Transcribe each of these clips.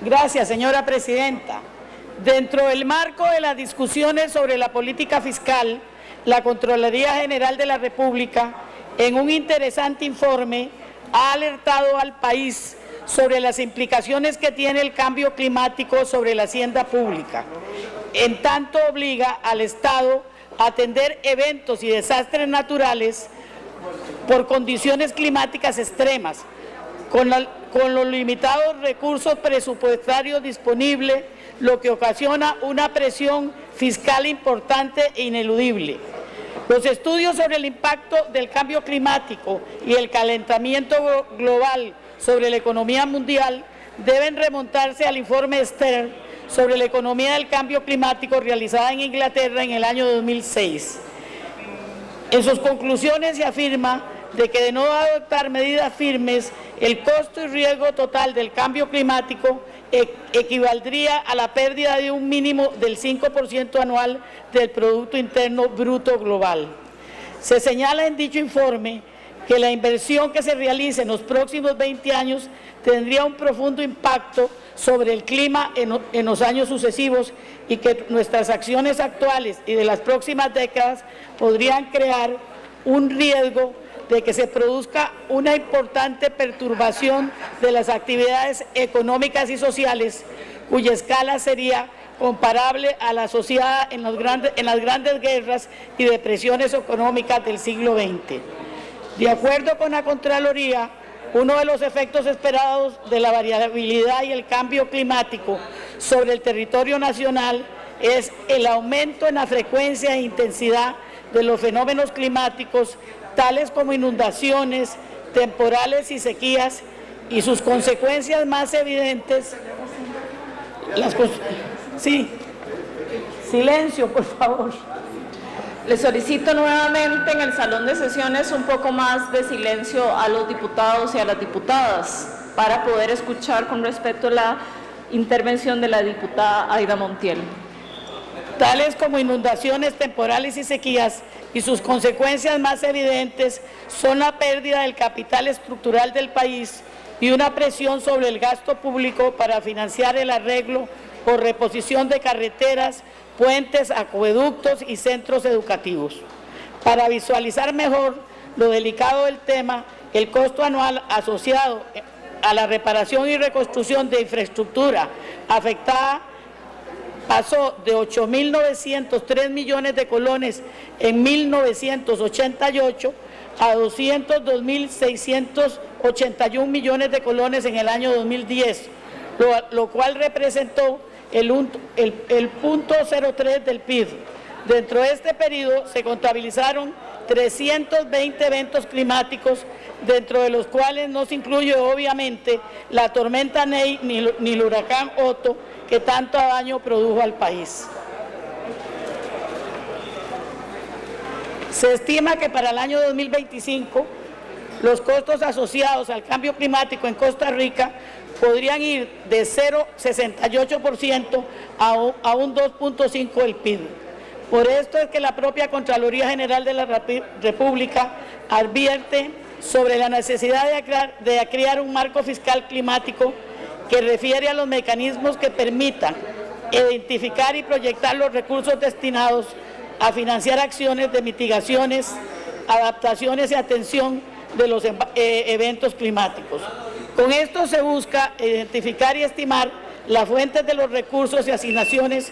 Gracias, señora presidenta. Dentro del marco de las discusiones sobre la política fiscal, la Contraloría General de la República, en un interesante informe, ha alertado al país sobre las implicaciones que tiene el cambio climático sobre la hacienda pública. En tanto obliga al Estado a atender eventos y desastres naturales por condiciones climáticas extremas, con los limitados recursos presupuestarios disponibles, lo que ocasiona una presión fiscal importante e ineludible. Los estudios sobre el impacto del cambio climático y el calentamiento global sobre la economía mundial deben remontarse al informe Stern sobre la economía del cambio climático realizada en Inglaterra en el año 2006. En sus conclusiones se afirma de que de no adoptar medidas firmes, el costo y riesgo total del cambio climático equivaldría a la pérdida de un mínimo del 5% anual del Producto Interno Bruto global. Se señala en dicho informe que la inversión que se realice en los próximos 20 años tendría un profundo impacto sobre el clima en los años sucesivos y que nuestras acciones actuales y de las próximas décadas podrían crear un riesgo de que se produzca una importante perturbación de las actividades económicas y sociales, cuya escala sería comparable a la asociada en las grandes guerras y depresiones económicas del siglo XX. De acuerdo con la Contraloría, uno de los efectos esperados de la variabilidad y el cambio climático sobre el territorio nacional es el aumento en la frecuencia e intensidad de los fenómenos climáticos, tales como inundaciones, temporales y sequías, y sus consecuencias más evidentes. Silencio, por favor. Le solicito nuevamente en el salón de sesiones un poco más de silencio a los diputados y a las diputadas para poder escuchar con respeto la intervención de la diputada Aida Montiel. Tales como inundaciones, temporales y sequías, y sus consecuencias más evidentes son la pérdida del capital estructural del país y una presión sobre el gasto público para financiar el arreglo o reposición de carreteras, puentes, acueductos y centros educativos. Para visualizar mejor lo delicado del tema, el costo anual asociado a la reparación y reconstrucción de infraestructura afectada pasó de 8.903 millones de colones en 1988 a 202.681 millones de colones en el año 2010, lo cual representó el 0.03 del PIB. Dentro de este periodo se contabilizaron 320 eventos climáticos, dentro de los cuales no se incluye obviamente la tormenta Ney ni el huracán Otto, que tanto daño produjo al país. Se estima que para el año 2025 los costos asociados al cambio climático en Costa Rica podrían ir de 0,68% a un 2,5% del PIB. Por esto es que la propia Contraloría General de la República advierte sobre la necesidad de crear un marco fiscal climático que refiere a los mecanismos que permitan identificar y proyectar los recursos destinados a financiar acciones de mitigaciones, adaptaciones y atención de los eventos climáticos. Con esto se busca identificar y estimar las fuentes de los recursos y asignaciones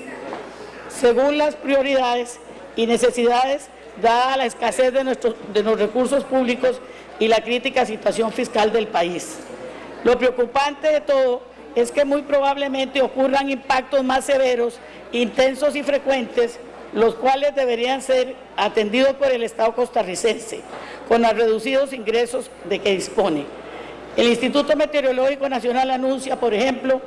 según las prioridades y necesidades, dada la escasez de los recursos públicos y la crítica situación fiscal del país. Lo preocupante de todo es que muy probablemente ocurran impactos más severos, intensos y frecuentes, los cuales deberían ser atendidos por el Estado costarricense, con los reducidos ingresos de que dispone. El Instituto Meteorológico Nacional anuncia, por ejemplo,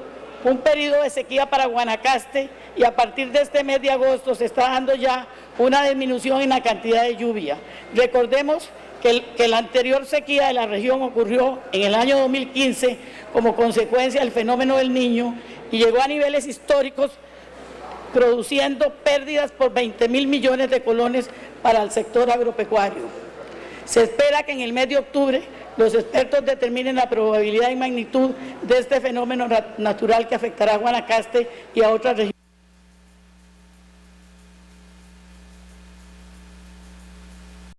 un periodo de sequía para Guanacaste, y a partir de este mes de agosto se está dando ya una disminución en la cantidad de lluvia. Recordemos que la anterior sequía de la región ocurrió en el año 2015 como consecuencia del fenómeno del Niño y llegó a niveles históricos, produciendo pérdidas por 20.000 millones de colones para el sector agropecuario. Se espera que en el mes de octubre los expertos determinen la probabilidad y magnitud de este fenómeno natural que afectará a Guanacaste y a otras regiones.